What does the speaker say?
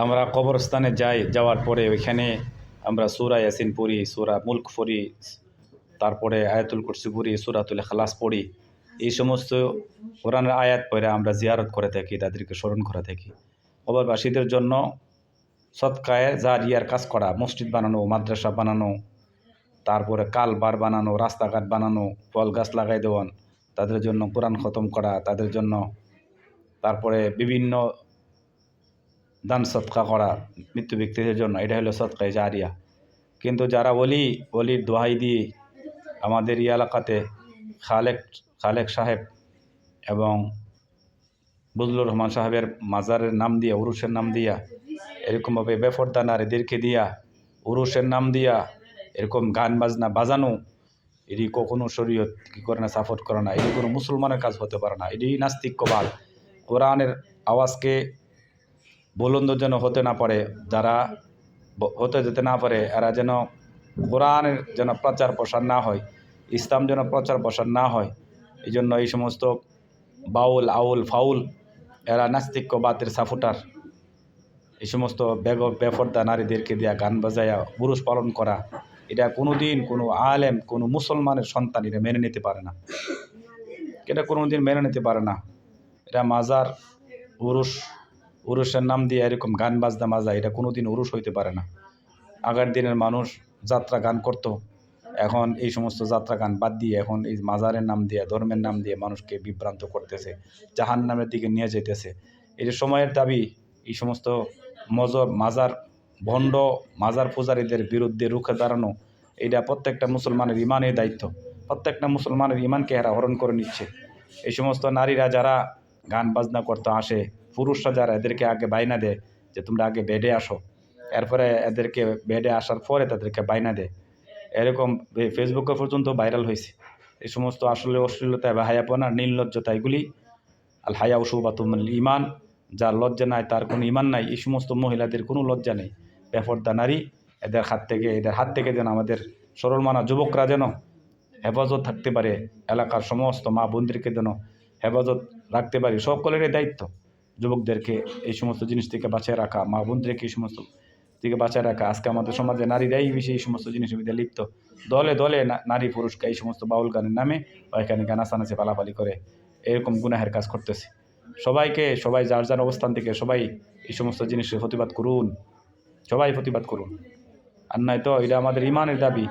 আমরা কবরস্থানে যাওয়ার পরে ওইখানে আমরা সূরা ইয়াসিন পড়ি, সূরা মুলক পড়ি, তারপরে আয়াতুল কুরসি পড়ি, সূরাতুল ইখলাস পড়ি। এই সমস্ত কোরআনের আয়াত পড়ে আমরা জিয়ারত করে থাকি, তাদেরকে স্মরণ করে থাকি। কবরবাসীদের জন্য সদকায়ে জারিয়ার কাজ করা, মসজিদ বানানো, মাদ্রাসা বানানো, তারপরে কালবার বানানো, রাস্তাঘাট বানানো, ফল গাছ লাগাই দেওয়ান, তাদের জন্য কোরআন খতম করা, তাদের জন্য তারপরে বিভিন্ন দান সদকা করা মৃত্যু ব্যক্তিদের জন্য, এটা হলো সদকায়ে জারিয়া। কিন্তু যারা অলির দোহাই দিয়ে আমাদের এই এলাকাতে খালেক সাহেব এবং বজলুর রহমান সাহেবের মাজারের নাম দিয়া, উরুসের নাম দিয়া, এরকমভাবে বেফরদা নারীদেরকে দিয়া, উরুসের নাম দিয়া এরকম গান বাজনা বাজানো, এটি কখনো শরীয়ত কী করে না, সাপোর্ট করে না। এটি কোনো মুসলমানের কাজ হতে পারে না। এটি নাস্তিক্যবাদ। কোরআনের আওয়াজকে বুলন্দ যেন হতে না পারে, যারা হতে যেতে না পারে, এরা যেন কোরআনের যেন প্রচার প্রসার না হয়, ইসলাম যেন প্রচার প্রসার না হয়। এই জন্য এই সমস্ত বাউল আউল ফাউল এরা নাস্তিক্যবাদের সাপোর্টার। এই সমস্ত বেফরদা নারীদেরকে দিয়া গান বাজায়া পুরুষ পালন করা, এটা কোনো দিন কোনো আলেম, কোনো মুসলমানের সন্তান এটা মেনে নিতে পারে না। এটা কোনো দিন মেনে নিতে পারে না। এটা মাজার উরুসের নাম দিয়ে এরকম গান বাজনা মাজা, এটা কোনো দিন উরুস হইতে পারে না। আগের দিনের মানুষ যাত্রা গান করত, এখন এই সমস্ত যাত্রা গান বাদ দিয়ে এখন এই মাজারের নাম দিয়ে, ধর্মের নাম দিয়ে মানুষকে বিভ্রান্ত করতেছে, জাহান্নামের দিকে নিয়ে যেতেছে। এই যে সময়ের দাবি, এই সমস্ত ভণ্ড মাজার পূজারীদের বিরুদ্ধে রুখে দাঁড়ানো, এটা প্রত্যেকটা মুসলমানের ইমানের দায়িত্ব। প্রত্যেকটা মুসলমানের ইমানকে এরা হরণ করে নিচ্ছে। এই সমস্ত নারীরা যারা গান বাজনা করতে আসে, পুরুষরা যারা এদেরকে আগে বাইনা দেয় যে তোমরা আগে বেডে আসো, এরপরে এদেরকে বেডে আসার পরে তাদেরকে বাইনা দেয়, এরকম ফেসবুকে পর্যন্ত ভাইরাল হয়েছে। এই সমস্ত আসলে অশ্লীলতা বা হায়াপনা, নির্লজ্জতা, এগুলি আল হায়া শুবাতুল ইমান। যার লজ্জা নাই তার কোনো ইমান নাই। এই সমস্ত মহিলাদের কোনো লজ্জা নেই, বেপরদা নারী, এদের হাত থেকে যেন আমাদের সরলমানা যুবকরা যেন হেফাজত থাকতে পারে, এলাকার সমস্ত মা বোনদেরকে যেন হেফাজত রাখতে পারি। সকলেরই দায়িত্ব যুবকদেরকে এই সমস্ত জিনিস থেকে বাঁচিয়ে রাখা, মা বোনদেরকে এই সমস্ত থেকে বাঁচিয়ে রাখা। আজকে আমাদের সমাজে নারীরাই বেশি এই সমস্ত জিনিসের মধ্যে লিপ্ত। দলে দলে নারী পুরুষকে এই সমস্ত বাউল গানের নামে ওইখানে গানাচানাচে পালাপালি করে এরকম গুনাহের কাজ করতেছে। সবাই যার যার অবস্থান থেকে সবাই এই সমস্ত জিনিসের প্রতিবাদ করুন, সবাই প্রতিবাদ করুন। আর নয়তো এটা আমাদের ইমানের দাবি।